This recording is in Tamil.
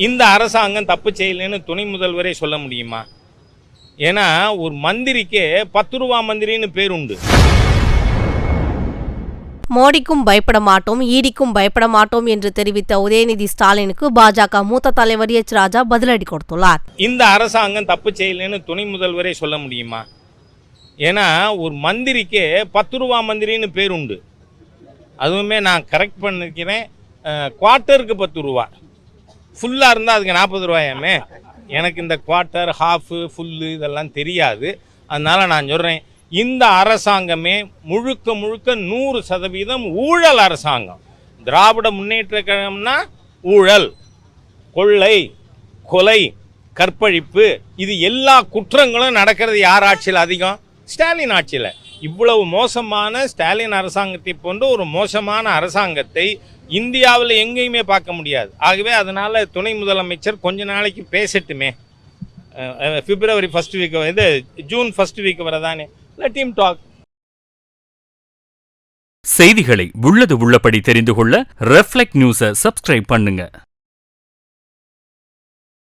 இந்த அரசாங்கம் தப்பு செய்யலைன்னு துணை முதல்வரே சொல்ல முடியுமா? ஏன்னா ஒரு மந்திரிக்கே 10 ரூபா மந்திரின்னு பேர் உண்டு. மோடிக்கும் பயப்பட மாட்டோம், ஈடிக்கும் பயப்பட மாட்டோம் என்று தெரிவித்த உதயநிதி ஸ்டாலினுக்கு பாஜக மூத்த தலைவர் எச் ராஜா பதிலடி கொடுத்துள்ளார். இந்த அரசாங்கம் தப்பு செய்யலைன்னு துணை முதல்வரே சொல்ல முடியுமா? ஏன்னா ஒரு மந்திரிக்கே 10 ரூபா மந்திரின்னு பேர் உண்டு. அதுவுமே நான் கரெக்ட் பண்ணிக்கிறேன், குவார்ட்டருக்கு 10 ரூபா, ஃபுல்லாக இருந்தால் அதுக்கு 40 ரூபாயாமே. எனக்கு இந்த குவார்ட்டர், ஹாஃபு, ஃபுல்லு இதெல்லாம் தெரியாது. அதனால் நான் சொல்கிறேன், இந்த அரசாங்கமே முழுக்க 100% ஊழல் அரசாங்கம். திராவிட முன்னேற்ற கழகம்னா ஊழல், கொள்ளை, கொலை, கற்பழிப்பு, இது எல்லா குற்றங்களும் நடக்கிறது யார் ஆட்சியில் அதிகம்? ஸ்டாலின் ஆட்சியில். இவ்வளவு மோசமான ஸ்டாலின் அரசாங்கத்தை போன்ற ஒரு மோசமான அரசாங்கத்தை இந்தியாவில் எங்கேயுமே பார்க்க முடியாது. ஆகவே அதனால் துணை முதலமைச்சர் கொஞ்ச நாளைக்கு பேசட்டுமே. பிப்ரவரி 1 வீக், ஜூன் 1 வீக் வரதானே, லெட் ஹிம் டாக். செய்திகளை உள்ளது உள்ளபடி தெரிந்து கொள்ள ரெஃப்ளெக்ட் நியூஸை சப்ஸ்கிரைப் பண்ணுங்க.